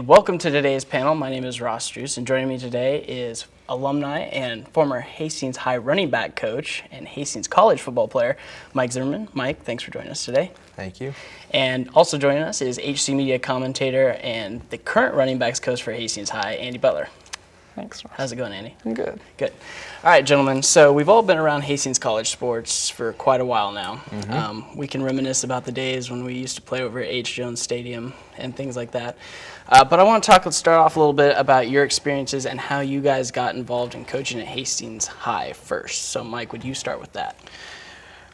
and welcome to today's panel. My name is Ross Struss, and joining me today is alumni and former Hastings High running back coach and Hastings College football player, Mike Zimmerman. Mike, thanks for joining us today. Thank you. And also joining us is HC Media commentator and the current running backs coach for Hastings High, Andy Butler. Thanks, Ross. How's it going, Andy? I'm good. Good. All right, gentlemen. So we've all been around Hastings College sports for quite a while now. We can reminisce about the days when we used to play over at H. Jones Stadium and things like that. But I want to let's start off a little bit about your experiences and how you guys got involved in coaching at Hastings High first. So, Mike, would you start with that?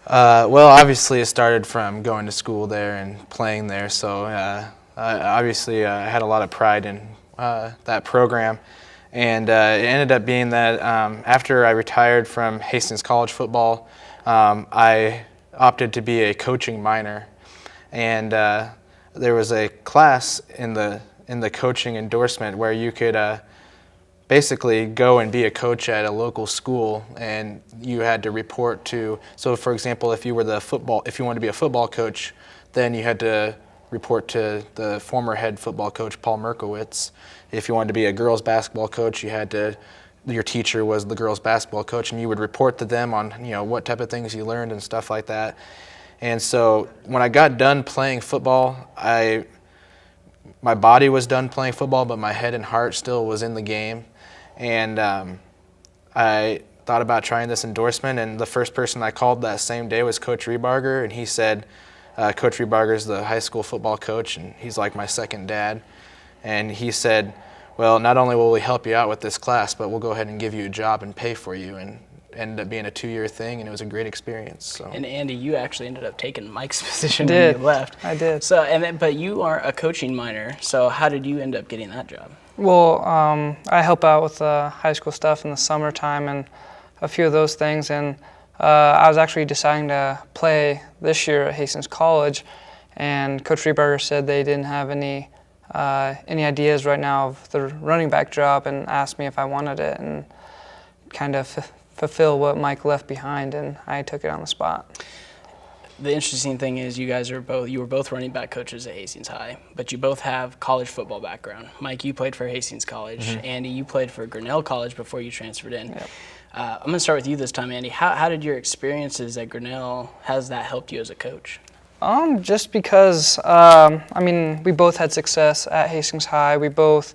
Well, obviously it started from going to school there and playing there. So obviously I had a lot of pride in that program. And it ended up being that after I retired from Hastings College football, I opted to be a coaching minor. And there was a class in the coaching endorsement where you could basically go and be a coach at a local school, and you had to report to. So, for example, if you wanted to be a football coach, then you had to report to the former head football coach, Paul Merkowitz. If you wanted to be a girls basketball coach, your teacher was the girls basketball coach, and you would report to them on what type of things you learned and stuff like that. And so when I got done playing football, my body was done playing football, but my head and heart still was in the game. And I thought about trying this endorsement, and the first person I called that same day was Coach Rebarger, and he said, Coach Rebarger is the high school football coach, and he's like my second dad. And he said, well, not only will we help you out with this class, but we'll go ahead and give you a job and pay for you. And it ended up being a 2-year thing, and it was a great experience. So. And Andy, you actually ended up taking Mike's position when you left. I did. So, but you are a coaching minor. So how did you end up getting that job? Well, I help out with high school stuff in the summertime and a few of those things. And I was actually deciding to play this year at Hastings College, and Coach Rebarger said they didn't have any ideas right now of the running back job, and asked me if I wanted it and kind of fulfill what Mike left behind, and I took it on the spot. The interesting thing is you were both running back coaches at Hastings High, but you both have college football background. Mike, you played for Hastings College. Andy, you played for Grinnell College before you transferred in. Yep. I'm going to start with you this time, Andy. How did your experiences at Grinnell, has that helped you as a coach? Just because, we both had success at Hastings High. We both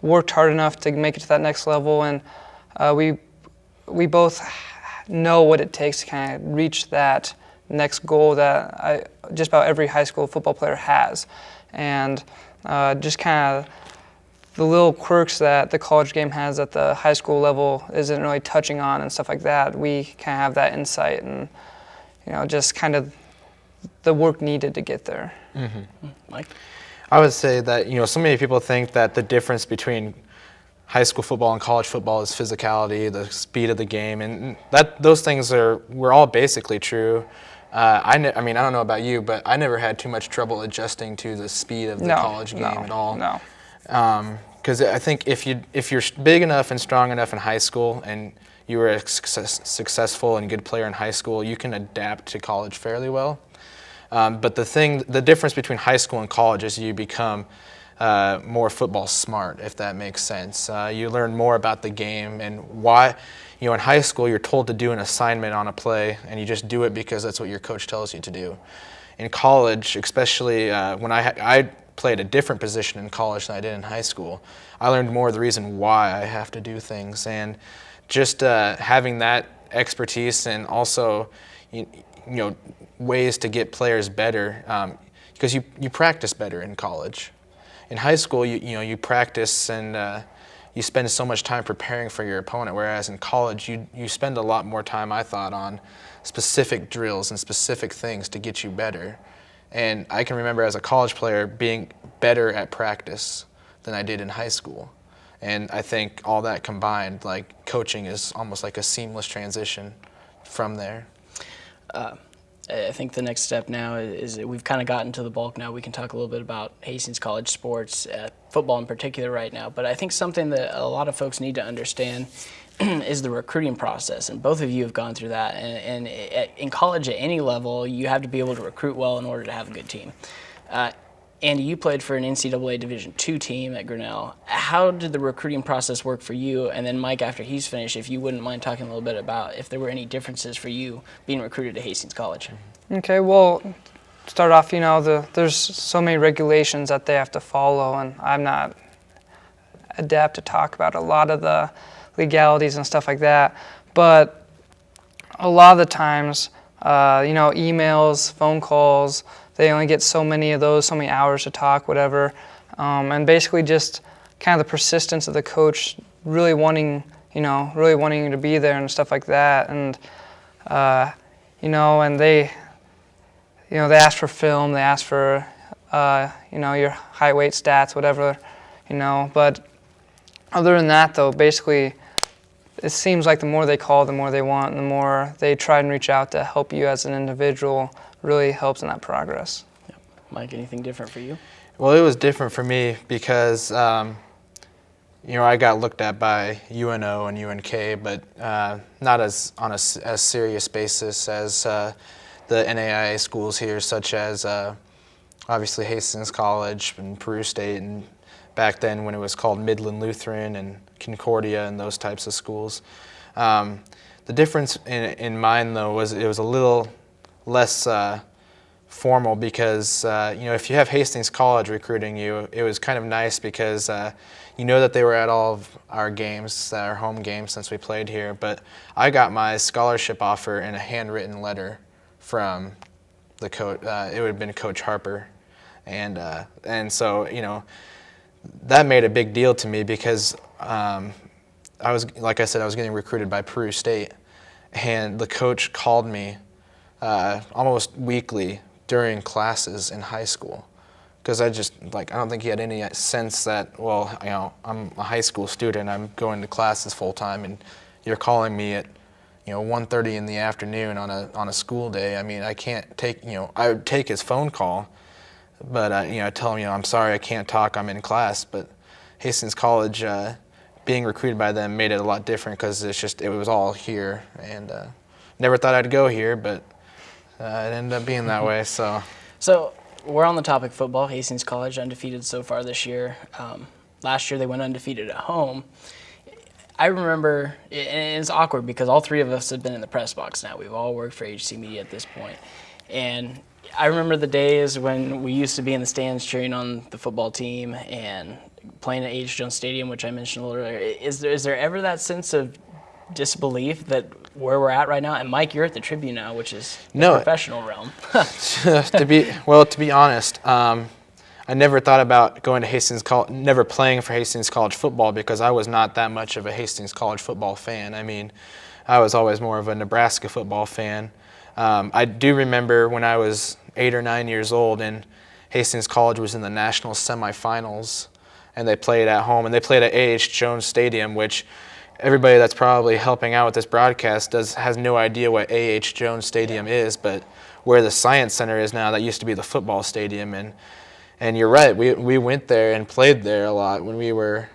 worked hard enough to make it to that next level, and we both know what it takes to kind of reach that next goal that just about every high school football player has. And just kind of the little quirks that the college game has at the high school level isn't really touching on and stuff like that. We kind of have that insight and, just kind of the work needed to get there. Mike? I would say that, so many people think that the difference between high school football and college football is physicality, the speed of the game, and those things were all basically true. I don't know about you, but I never had too much trouble adjusting to the speed of the college game at all. No. Because I think if you're big enough and strong enough in high school, and you were a successful and good player in high school, you can adapt to college fairly well. But the difference between high school and college is you become more football smart, if that makes sense. You learn more about the game and why. In high school, you're told to do an assignment on a play, and you just do it because that's what your coach tells you to do. In college, especially when I played a different position in college than I did in high school, I learned more of the reason why I have to do things. And just having that expertise, and also ways to get players better, because you practice better in college. In high school, you practice and you spend so much time preparing for your opponent, whereas in college you spend a lot more time, I thought, on specific drills and specific things to get you better. And I can remember as a college player being better at practice than I did in high school. And I think all that combined, like coaching is almost like a seamless transition from there. I think the next step now is that we've kind of gotten to the bulk now. We can talk a little bit about Hastings College sports, football in particular right now. But I think something that a lot of folks need to understand is the recruiting process. And both of you have gone through that. And in college at any level, you have to be able to recruit well in order to have a good team. Andy, you played for an NCAA Division II team at Grinnell. How did the recruiting process work for you? And then Mike, after he's finished, if you wouldn't mind talking a little bit about if there were any differences for you being recruited to Hastings College. Okay, well, start off, there's so many regulations that they have to follow, and I'm not adept to talk about a lot of the legalities and stuff like that. But a lot of the times, emails, phone calls, they only get so many of those, so many hours to talk, whatever. And basically just kind of the persistence of the coach really wanting you to be there and stuff like that. And, and they ask for film, they ask for, your height, weight, stats, whatever, But other than that, though, basically, it seems like the more they call, the more they want, and the more they try and reach out to help you as an individual really helps in that progress. Yep. Mike, anything different for you? Well, it was different for me because, I got looked at by UNO and UNK, but not as on a serious basis as the NAIA schools here, such as obviously Hastings College and Peru State, and back then when it was called Midland Lutheran and Concordia and those types of schools. The difference in mine, though, was it was a little less formal because, if you have Hastings College recruiting you, it was kind of nice because that they were at all of our games, our home games since we played here, but I got my scholarship offer in a handwritten letter from the coach. It would have been Coach Harper. And so, that made a big deal to me because I was getting recruited by Peru State, and the coach called me almost weekly during classes in high school because I don't think he had any sense that, I'm a high school student, I'm going to classes full time, and you're calling me at 1:30 in the afternoon on a school day. I mean, I can't take, I would take his phone call, but I tell him, I'm sorry, I can't talk, I'm in class. But Hastings College, being recruited by them made it a lot different because it was all here, and never thought I'd go here, but it ended up being that way. So we're on the topic of football. Hastings College undefeated so far this year. Last year they went undefeated at home. I remember, and it's awkward because all three of us have been in the press box now. We've all worked for HC Media at this point. And I remember the days when we used to be in the stands cheering on the football team and playing at H. Jones Stadium, which I mentioned a little earlier. Is there ever that sense of disbelief that where we're at right now? And Mike, you're at the Tribune now, which is the professional realm. to be honest, I never thought about going to Hastings College, never playing for Hastings College football because I was not that much of a Hastings College football fan. I mean, I was always more of a Nebraska football fan. I do remember when I was 8 or 9 years old and Hastings College was in the national semifinals, and they played at home, and they played at A.H. Jones Stadium, which everybody that's probably helping out with this broadcast has no idea what A.H. Jones Stadium is, but where the Science Center is now, that used to be the football stadium. And you're right, we went there and played there a lot when we were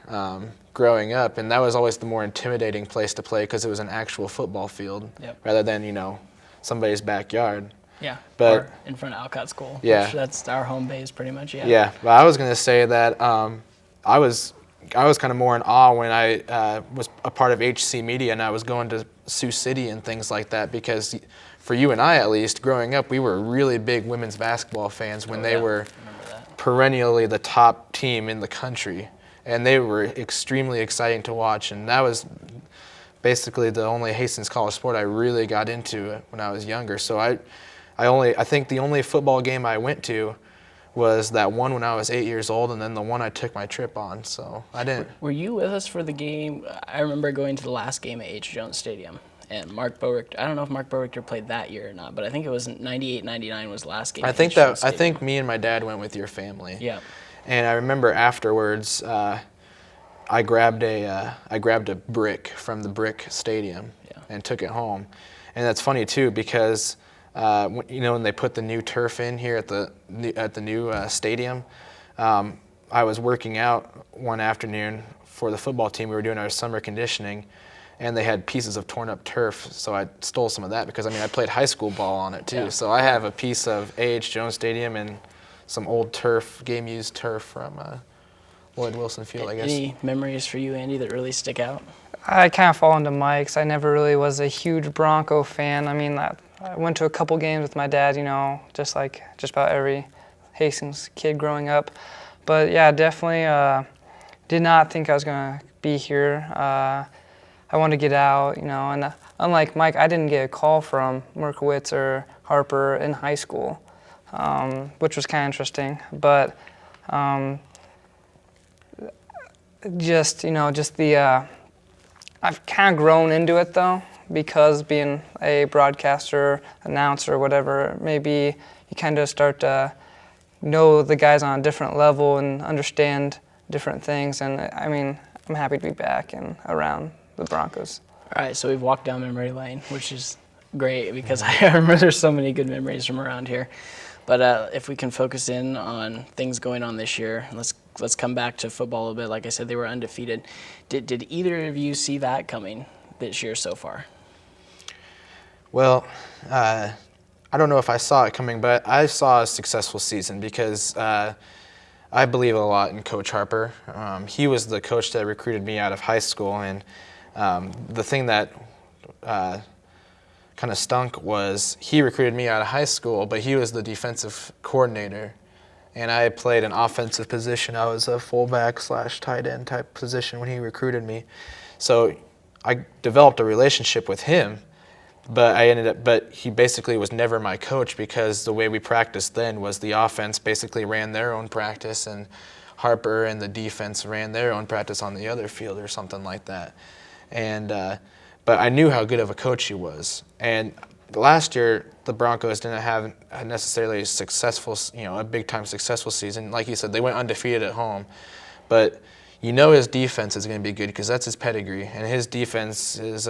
growing up, and that was always the more intimidating place to play because it was an actual football field rather than, somebody's backyard. Yeah, but or in front of Alcott School. Yeah. Which that's our home base pretty much, yeah. Yeah, but I was going to say that I was kind of more in awe when I was a part of HC Media and I was going to Sioux City and things like that because for you and I at least, growing up, we were really big women's basketball fans when they were perennially the top team in the country. And they were extremely exciting to watch, and that was basically the only Hastings College sport I really got into when I was younger. So I think the only football game I went to was that one when I was 8 years old, and then the one I took my trip on. So I didn't. Were you with us for the game? I remember going to the last game at H. Jones Stadium, and Mark Bowick. I don't know if Mark Bowick played that year or not, but I think it was 98-99 was the last game. I think me and my dad went with your family. Yeah. And I remember afterwards, I grabbed a brick from the brick stadium and took it home. And that's funny too because when they put the new turf in here at the new stadium, I was working out one afternoon for the football team. We were doing our summer conditioning, and they had pieces of torn up turf. So I stole some of that because I played high school ball on it too. Yeah. So I have a piece of A.H. Jones Stadium and some old game-used turf from Lloyd Wilson Field, I guess. Any memories for you, Andy, that really stick out? I kind of fall into Mike's. I never really was a huge Bronco fan. I mean, I went to a couple games with my dad, just like just about every Hastings kid growing up. But yeah, definitely did not think I was going to be here. I wanted to get out, and unlike Mike, I didn't get a call from Merkowitz or Harper in high school, which was kind of interesting. But I've kind of grown into it though, because being a broadcaster, announcer, whatever, maybe you kind of start to know the guys on a different level and understand different things. And I mean, I'm happy to be back and around the Broncos. All right, so we've walked down memory lane, which is great because I remember there's so many good memories from around here. But if we can focus in on things going on this year, let's come back to football a little bit. Like I said, they were undefeated. Did either of you see that coming this year so far? Well, I don't know if I saw it coming, but I saw a successful season because I believe a lot in Coach Harper. He was the coach that recruited me out of high school, and the thing that kind of stunk was he recruited me out of high school, but he was the defensive coordinator, and I played an offensive position. I was a fullback / tight end type position when he recruited me. So I developed a relationship with him, but he basically was never my coach because the way we practiced then was the offense basically ran their own practice and Harper and the defense ran their own practice on the other field or something like that. And but I knew how good of a coach he was. And last year, the Broncos didn't have necessarily a successful, a big-time successful season. Like you said, they went undefeated at home. But his defense is going to be good because that's his pedigree. And his defense has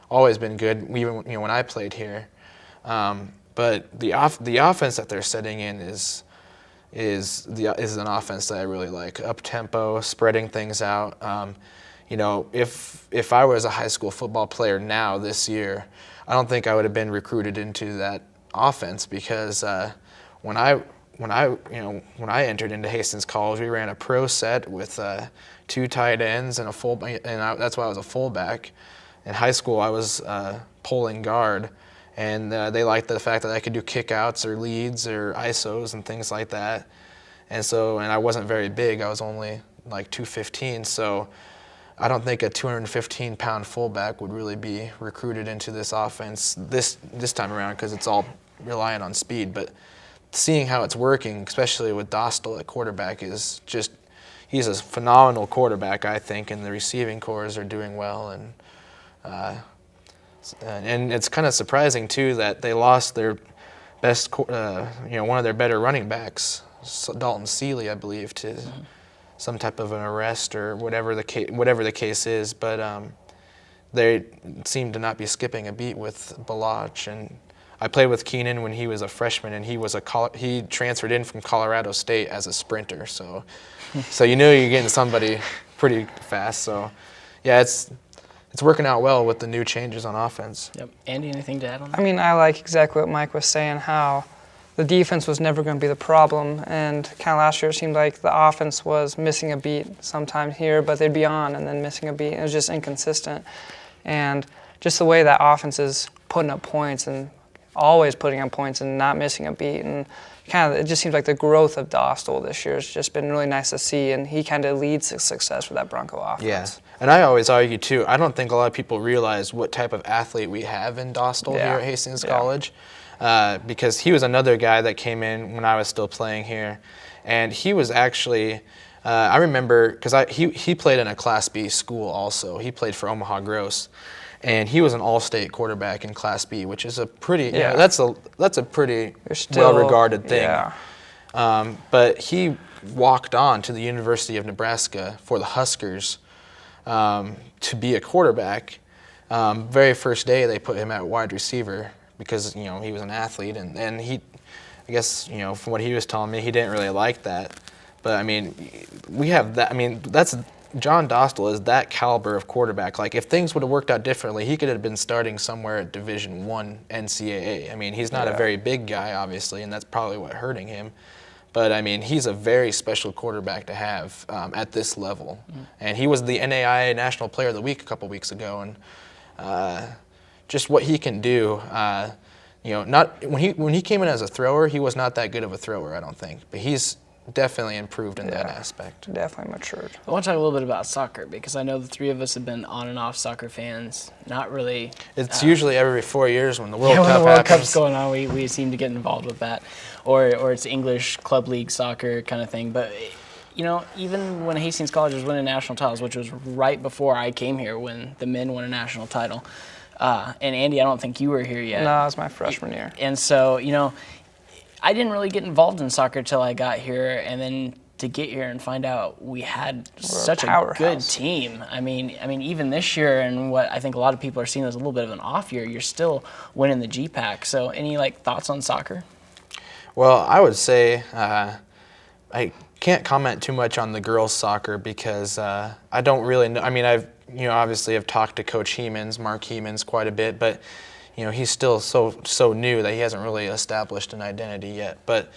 always been good, even when I played here. But the offense that they're setting in is an offense that I really like. Up-tempo, spreading things out. If I was a high school football player now this year, I don't think I would have been recruited into that offense because when I entered into Hastings College, we ran a pro set with 2 tight ends and that's why I was a fullback. In high school, I was pulling guard, and they liked the fact that I could do kickouts or leads or ISOs and things like that. And I wasn't very big. I was only like 215, so I don't think a 215-pound fullback would really be recruited into this offense this time around because it's all reliant on speed. But seeing how it's working, especially with Dostal at quarterback, is just he's a phenomenal quarterback, I think, and the receiving cores are doing well. And it's kind of surprising too that they lost their best, one of their better running backs, Dalton Seeley, I believe, to some type of an arrest or whatever the case is. But they seem to not be skipping a beat with Balach. And I played with Keenan when he was a freshman, and he transferred in from Colorado State as a sprinter. So you're getting somebody pretty fast. So yeah, it's working out well with the new changes on offense. Yep. Andy, anything to add on that? I mean, I like exactly what Mike was saying, how the defense was never going to be the problem. And kind of last year, it seemed like the offense was missing a beat sometimes here, but they'd be on and then missing a beat. It was just inconsistent. And just the way that offense is putting up points and always putting up points and not missing a beat. And it just seems like the growth of Dostal this year has just been really nice to see. And he kind of leads to success with that Bronco offense. Yeah. And I always argue, too, I don't think a lot of people realize what type of athlete we have in Dostal here at Hastings College. Because he was another guy that came in when I was still playing here. And he was actually, I remember, because he played in a Class B school also. He played for Omaha Gross. And he was an all-state quarterback in Class B, which is a pretty, that's a pretty well-regarded thing. Yeah. But he walked on to the University of Nebraska for the Huskers to be a quarterback. Very first day they put him at wide receiver because he was an athlete, and he, I guess from what he was telling me, he didn't really like that. But I mean, we have that. I mean, that's John Dostal is that caliber of quarterback. Like if things would have worked out differently, he could have been starting somewhere at Division I NCAA. I mean, he's not a very big guy, obviously, and that's probably what hurting him. But I mean, he's a very special quarterback to have at this level. And he was the NAIA National Player of the Week a couple weeks ago, and just what he can do. Not when he came in as a thrower, he was not that good of a thrower, I don't think. But he's definitely improved in that aspect. Definitely matured. I want to talk a little bit about soccer because I know the three of us have been on and off soccer fans. Not really. It's usually every 4 years when the World when Cup the World happens. Cup's going on, we seem to get involved with that, or it's English club league soccer kind of thing. But even when Hastings College was winning national titles, which was right before I came here when the men won a national title, and Andy, I don't think you were here yet. No, it was my freshman year. And so I didn't really get involved in soccer till I got here, and then to get here and find out we had such a good team. I mean, even this year, and what I think a lot of people are seeing as a little bit of an off year, you're still winning the GPAC. So, any thoughts on soccer? Well, I would say I can't comment too much on the girls' soccer because I don't really know. I mean, I've obviously have talked to Coach Hemans, Mark Hemans, quite a bit, but he's still so new that he hasn't really established an identity yet. But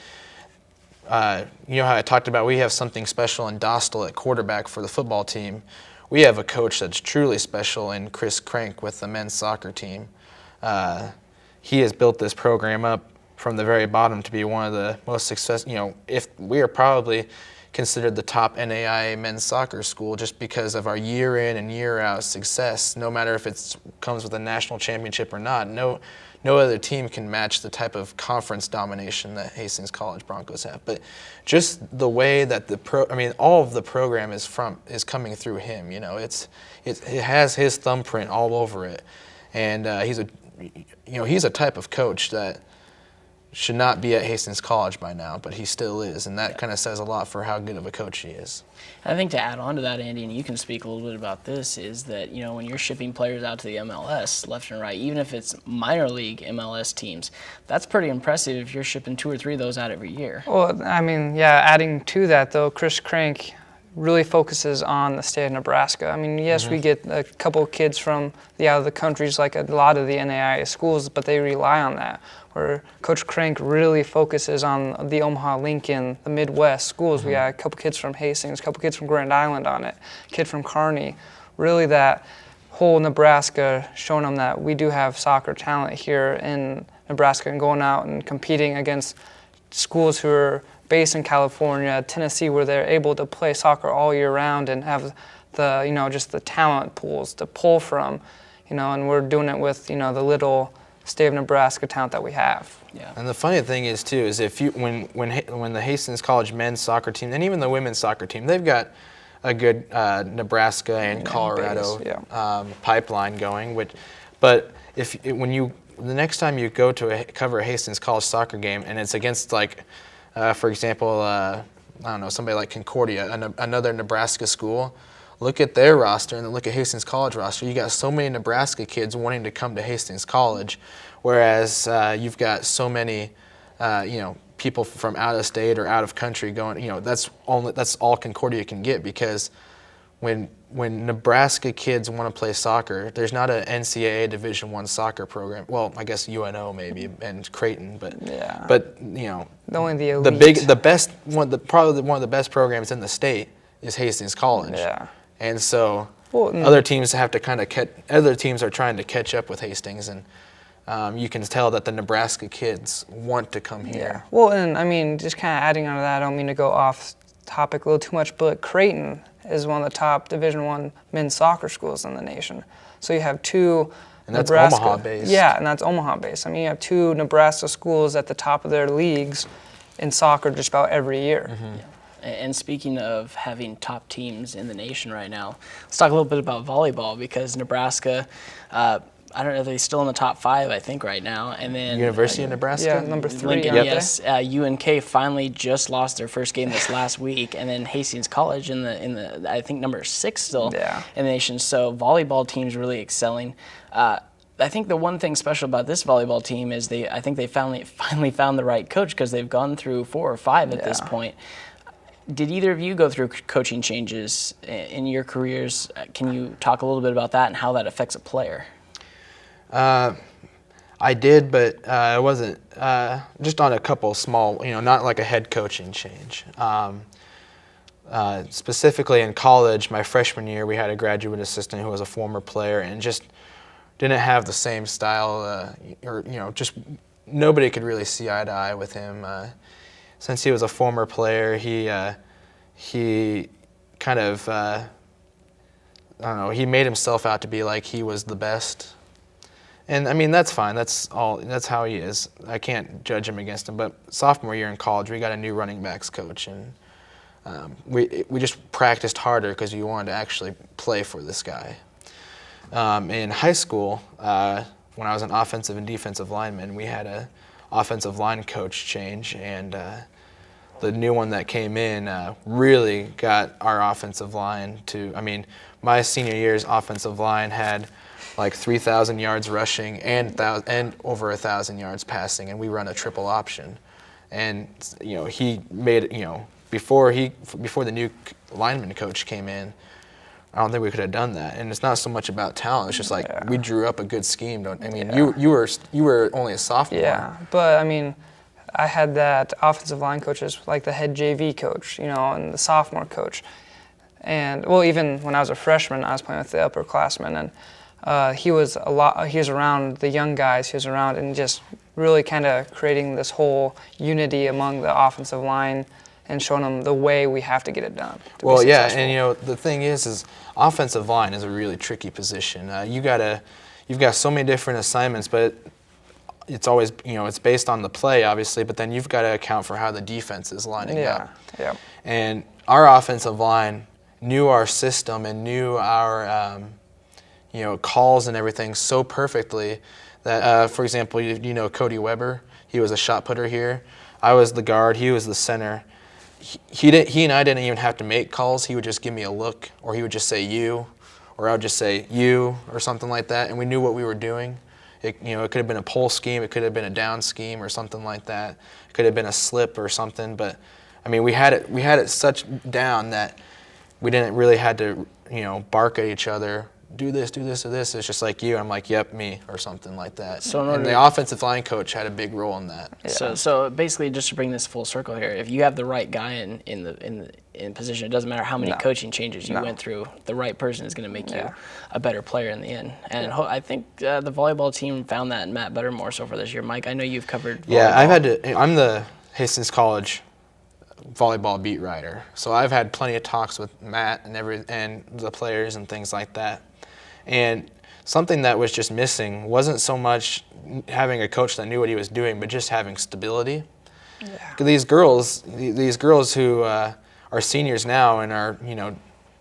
how I talked about, we have something special in Dostal at quarterback for the football team. We have a coach that's truly special in Chris Crank with the men's soccer team. He has built this program up from the very bottom to be one of the most successful. If we are probably considered the top NAIA men's soccer school just because of our year in and year out success, no matter if it comes with a national championship or not. No other team can match the type of conference domination that Hastings College Broncos have. But just the way that all of the program is coming through him. It has his thumbprint all over it, and he's a type of coach that should not be at Hastings College by now, but he still is, and that kind of says a lot for how good of a coach he is. I think to add on to that, Andy, and you can speak a little bit about this, is that when you're shipping players out to the MLS left and right, even if it's minor league MLS teams, that's pretty impressive if you're shipping 2 or 3 of those out every year. Well, adding to that though, Chris Crank really focuses on the state of Nebraska. Yes, we get a couple of kids from the out of the countries like a lot of the NAIA schools, but they rely on that. Where Coach Crank really focuses on the Omaha, Lincoln, the Midwest schools. We got a couple kids from Hastings, a couple kids from Grand Island on it, a kid from Kearney. Really that whole Nebraska, showing them that we do have soccer talent here in Nebraska and going out and competing against schools who are based in California, Tennessee, where they're able to play soccer all year round and have the, just the talent pools to pull from, and we're doing it with, the little state of Nebraska talent that we have. Yeah. And the funny thing is too, is if you when the Hastings College men's soccer team and even the women's soccer team, they've got a good Nebraska and Colorado pipeline going. But the next time you go to cover a Hastings College soccer game and it's against for example, I don't know, somebody like Concordia, another Nebraska school. Look at their roster and then look at Hastings College roster. You got so many Nebraska kids wanting to come to Hastings College, whereas you've got so many, people from out of state or out of country going. That's all Concordia can get because when Nebraska kids want to play soccer, there's not an NCAA Division I soccer program. Well, I guess UNO maybe and Creighton, but only the elite. probably one of the best programs in the state is Hastings College. Yeah. And so other teams are trying to catch up with Hastings, and you can tell that the Nebraska kids want to come here. Yeah. Well, and just kind of adding on to that, I don't mean to go off topic a little too much, but Creighton is one of the top Division I men's soccer schools in the nation. So you have 2 and that's Nebraska. Omaha-based. Yeah, and that's Omaha-based. You have 2 Nebraska schools at the top of their leagues in soccer just about every year. Mm-hmm. Yeah. And speaking of having top teams in the nation right now, let's talk a little bit about volleyball because Nebraska, I don't know, they're still in the top 5, I think, right now. And then University of Nebraska? Yeah, number 3. Lincoln, yes. UNK finally just lost their first game this last week, and then Hastings College in the I think number 6 still in the nation. So volleyball team's really excelling. I think the one thing special about this volleyball team is I think they finally found the right coach because they've gone through 4 or 5 at this point. Did either of you go through coaching changes in your careers? Can you talk a little bit about that and how that affects a player? I did, but it wasn't just on a couple small, not like a head coaching change. Specifically in college, my freshman year, we had a graduate assistant who was a former player and just didn't have the same style, just nobody could really see eye to eye with him. Since he was a former player, he kind of, I don't know, he made himself out to be like he was the best. And I mean, that's fine. That's how he is. I can't judge him against him. But sophomore year in college, we got a new running backs coach, and we just practiced harder because we wanted to actually play for this guy. In high school, when I was an offensive and defensive lineman, we had a offensive line coach change, and the new one that came in really got our offensive line to. I mean, my senior year's offensive line had like 3,000 yards rushing and over 1,000 yards passing, and we run a triple option. And he made before the new lineman coach came in, I don't think we could have done that. And it's not so much about talent; it's just like we drew up a good scheme. You were only a sophomore. Yeah, but I mean, I had that offensive line coach as like the head JV coach, and the sophomore coach. And well, even when I was a freshman, I was playing with the upperclassmen, and he was around the young guys. He was around and just really kind of creating this whole unity among the offensive line and showing them the way we have to get it done. Well, yeah, and the thing is offensive line is a really tricky position. You've got so many different assignments, but it's always it's based on the play, obviously. But then you've got to account for how the defense is lining up. Yeah. And our offensive line knew our system and knew our calls and everything so perfectly that, for example, Cody Weber, he was a shot putter here. I was the guard, he was the center. He and I didn't even have to make calls. He would just give me a look, or he would just say you, or I would just say you, or something like that, and we knew what we were doing. It could have been a pull scheme, it could have been a down scheme, or something like that. It could have been a slip or something, but I mean, we had it such down that we didn't really had to bark at each other. Do this, or this. It's just like you. I'm like, yep, me, or something like that. And the offensive line coach had a big role in that. Yeah. So basically, just to bring this full circle here, if you have the right guy in position, it doesn't matter how many coaching changes you went through. The right person is going to make you a better player in the end. And I think the volleyball team found that in Matt Buttermore so far this year. Mike, I know you've covered volleyball. Yeah, I'm the Hastings College volleyball beat writer, so I've had plenty of talks with Matt and the players and things like that. And something that was just missing wasn't so much having a coach that knew what he was doing, but just having stability. Yeah. These girls who are seniors now and are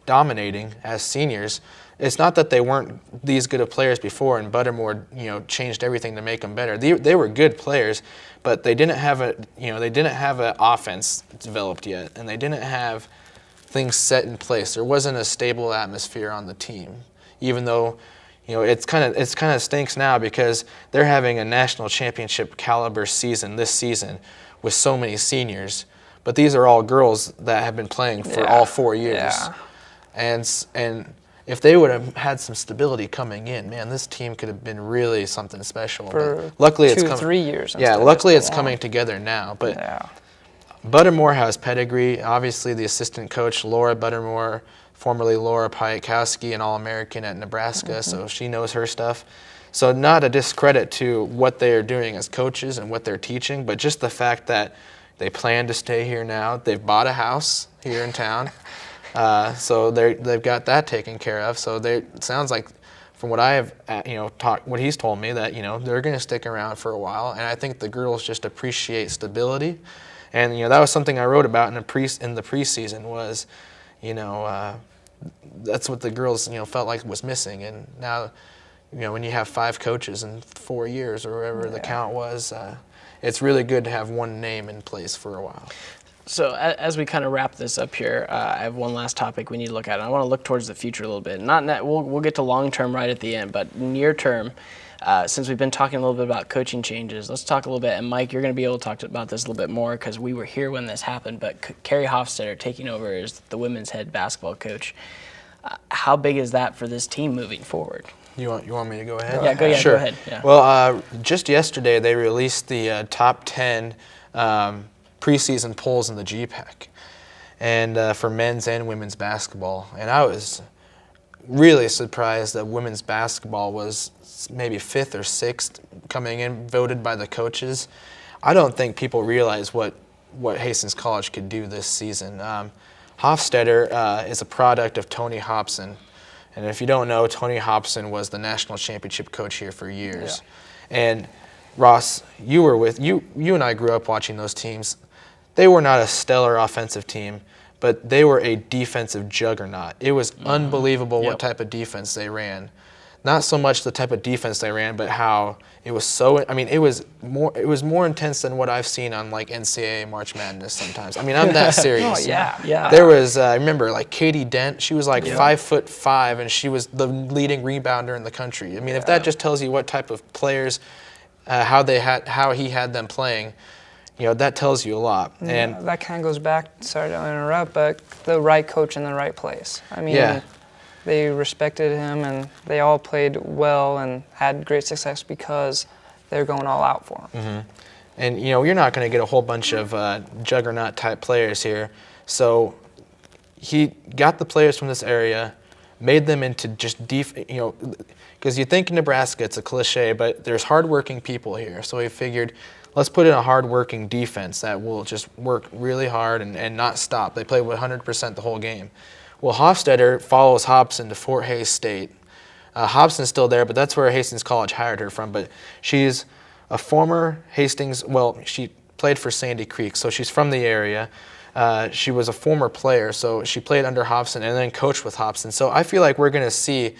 dominating as seniors, it's not that they weren't these good of players before, and Buttermore changed everything to make them better. They were good players, but they didn't have an offense developed yet, and they didn't have things set in place. There wasn't a stable atmosphere on the team. Even though, it's kind of stinks now because they're having a national championship caliber season this season with so many seniors, but these are all girls that have been playing for all 4 years. Yeah. And if they would have had some stability coming in, man, this team could have been really something special. For luckily, 3 years. Yeah, luckily it's coming together now. But Buttermore has pedigree. Obviously, the assistant coach, Laura Buttermore, formerly Laura Piatkowski, an All-American at Nebraska, so she knows her stuff. So not a discredit to what they are doing as coaches and what they're teaching, but just the fact that they plan to stay here now. They've bought a house here in town, so they've got that taken care of. So it sounds like, from what I have what he's told me, that they're going to stick around for a while, and I think the girls just appreciate stability, and that was something I wrote about in the preseason was. That's what the girls felt like was missing, and now when you have 5 coaches in 4 years or whatever the count was, it's really good to have one name in place for a while. So as we kind of wrap this up here, I have one last topic we need to look at. I want to look towards the future a little bit. We'll get to long term right at the end, but near term. Since we've been talking a little bit about coaching changes, let's talk a little bit. And Mike, you're going to be able to talk about this a little bit more because we were here when this happened. But Carrie Hofstetter taking over as the women's head basketball coach. How big is that for this team moving forward? You want me to go ahead? Yeah, go Sure. ahead. Yeah. Well, just yesterday they released the top 10 preseason polls in the GPAC, and for men's and women's basketball. And I was really surprised that women's basketball was maybe 5th or 6th coming in, voted by the coaches. I don't think people realize what Hastings College could do this season. Hofstadter is a product of Tony Hobson. And if you don't know, Tony Hobson was the national championship coach here for years. Yeah. And Ross, you and I grew up watching those teams. They were not a stellar offensive team, but they were a defensive juggernaut. It was unbelievable what type of defense they ran. Not so much the type of defense they ran, but how it was so. I mean, it was more intense than what I've seen on like NCAA March Madness sometimes. I mean, I'm that serious. Oh yeah. There was I remember like Katie Dent. She was like 5'5", and she was the leading rebounder in the country. I mean, if that just tells you what type of players, how he had them playing, that tells you a lot. And that kind of goes back. Sorry to interrupt, but the right coach in the right place. I mean. They respected him, and they all played well and had great success because they're going all out for him. Mm-hmm. And, you're not going to get a whole bunch of juggernaut-type players here. So he got the players from this area, made them into just because you think in Nebraska it's a cliche, but there's hardworking people here. So he figured, let's put in a hardworking defense that will just work really hard and not stop. They play 100% the whole game. Well, Hofstadter follows Hobson to Fort Hays State. Hobson's still there, but that's where Hastings College hired her from. But she's a former Hastings, she played for Sandy Creek, so she's from the area. She was a former player, so she played under Hobson and then coached with Hobson. So I feel like we're going to see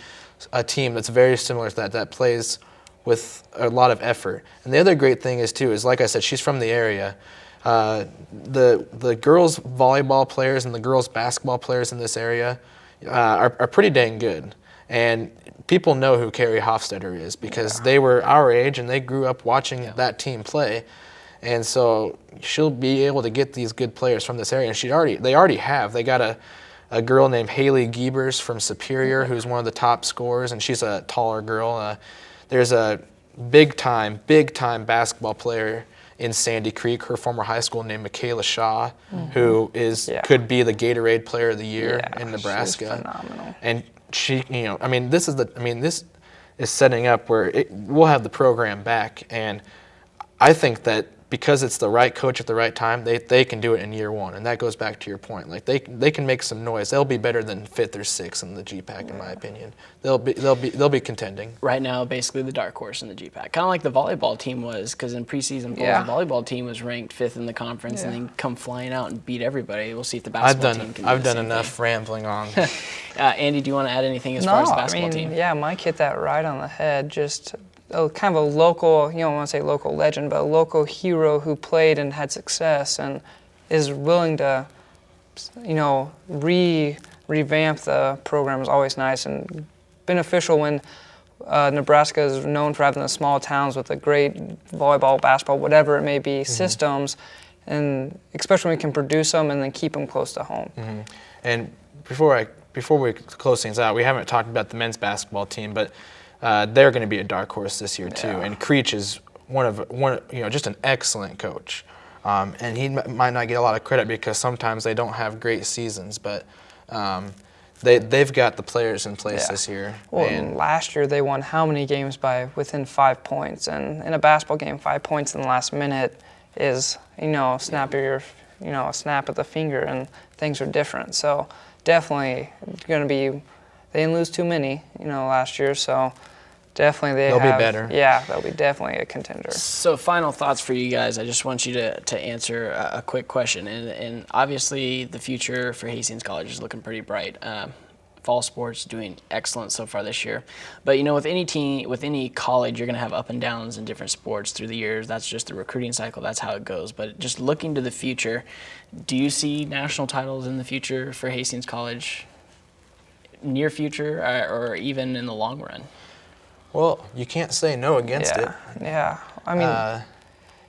a team that's very similar to that plays with a lot of effort. And the other great thing is, like I said, she's from the area. The girls volleyball players and the girls basketball players in this area are pretty dang good. And people know who Carrie Hofstadter is because they were our age and they grew up watching that team play. And so she'll be able to get these good players from this area. And they already have. They got a girl named Haley Giebers from Superior who's one of the top scorers, and she's a taller girl. There's a big-time basketball player in Sandy Creek, her former high school, named Michaela Shaw, who could be the Gatorade Player of the Year in Nebraska. She's phenomenal. And she, this is setting up where we'll have the program back, and I think that because it's the right coach at the right time, they can do it in year one, and that goes back to your point. Like they can make some noise. They'll be better than 5th or 6th in the GPAC, in my opinion. They'll be contending. Right now, basically the dark horse in the GPAC, kind of like the volleyball team was, because in preseason polls, the volleyball team was ranked 5th in the conference, and then come flying out and beat everybody. We'll see if the basketball team can do I've the done same enough thing. rambling on. Andy, do you want to add anything as far as the basketball team? Yeah, Mike hit that right on the head. Just kind of a local, you don't want to say local legend, but a local hero who played and had success and is willing to, revamp the program is always nice and beneficial when Nebraska is known for having the small towns with a great volleyball, basketball, whatever it may be, systems, and especially when we can produce them and then keep them close to home. Mm-hmm. And before we close things out, we haven't talked about the men's basketball team, but they're going to be a dark horse this year too. And Creech is just an excellent coach. And he might not get a lot of credit because sometimes they don't have great seasons, but they've got the players in place this year. Well, and last year they won how many games by within 5 points? And in a basketball game, 5 points in the last minute is a snap of the finger, and things are different. So definitely going to be. They didn't lose too many, last year, so definitely they'll be better. Yeah, they'll be definitely a contender. So final thoughts for you guys. I just want you to answer a quick question. And obviously the future for Hastings College is looking pretty bright. Fall sports doing excellent so far this year. But, with any team, with any college, you're going to have up and downs in different sports through the years. That's just the recruiting cycle. That's how it goes. But just looking to the future, do you see national titles in the future for Hastings College? Near future or even in the long run? Well, you can't say no against it. Yeah, I mean,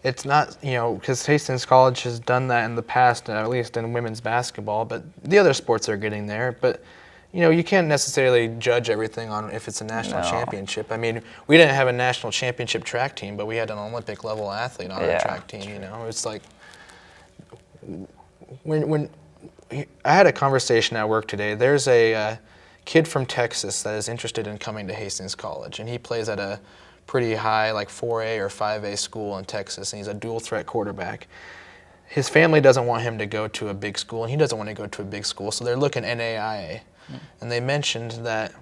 it's not, because Hastings College has done that in the past, at least in women's basketball, but the other sports are getting there. But you can't necessarily judge everything on if it's a national No. championship. I mean, we didn't have a national championship track team, but we had an Olympic level athlete on our Yeah. track team. It's like when I had a conversation at work today. There's a kid from Texas that is interested in coming to Hastings College, and he plays at a pretty high, like 4A or 5A school in Texas, and he's a dual threat quarterback. His family doesn't want him to go to a big school, and he doesn't want to go to a big school, so they're looking NAIA. And they mentioned that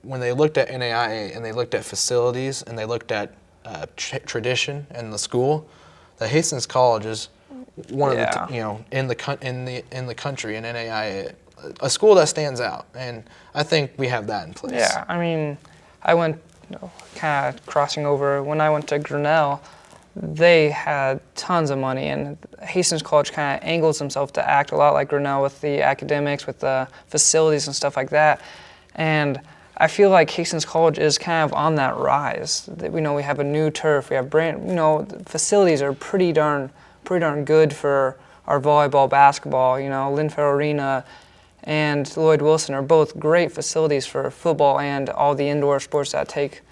when they looked at NAIA and they looked at facilities and they looked at tradition in the school, that Hastings College is one of the in the country in NAIA, a school that stands out, and I think we have that in place. Yeah, I mean, I went kind of crossing over when I went to Grinnell. They had tons of money, and Hastings College kind of angles himself to act a lot like Grinnell with the academics, with the facilities and stuff like that. And I feel like Hastings College is kind of on that rise. We have a new turf. We have the facilities are pretty darn good for our volleyball, basketball. Linfield Arena and Lloyd Wilson are both great facilities for football and all the indoor sports that take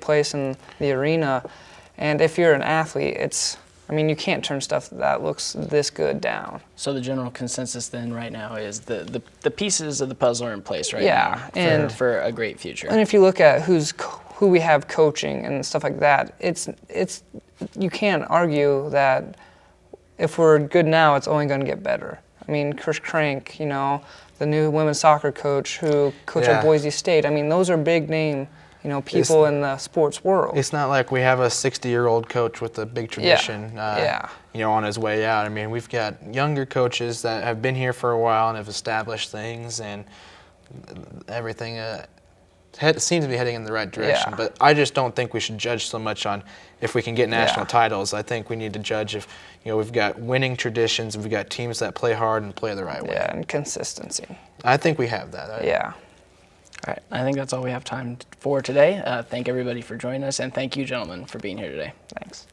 place in the arena. And if you're an athlete, you can't turn stuff that looks this good down. So the general consensus then right now is the pieces of the puzzle are in place right Yeah, now and for a great future. And if you look at who we have coaching and stuff like that, you can't argue that if we're good now, it's only going to get better. I mean, Chris Crank, the new women's soccer coach who coached at Boise State. I mean, those are big name people in the sports world. It's not like we have a 60-year-old coach with a big tradition, on his way out. I mean, we've got younger coaches that have been here for a while and have established things, and everything seems to be heading in the right direction. Yeah. But I just don't think we should judge so much on if we can get national titles. I think we need to judge if we've got winning traditions, we've got teams that play hard and play the right way. Yeah, and consistency. I think we have that. Yeah. All right, I think that's all we have time for today. Thank everybody for joining us, and thank you, gentlemen, for being here today. Thanks.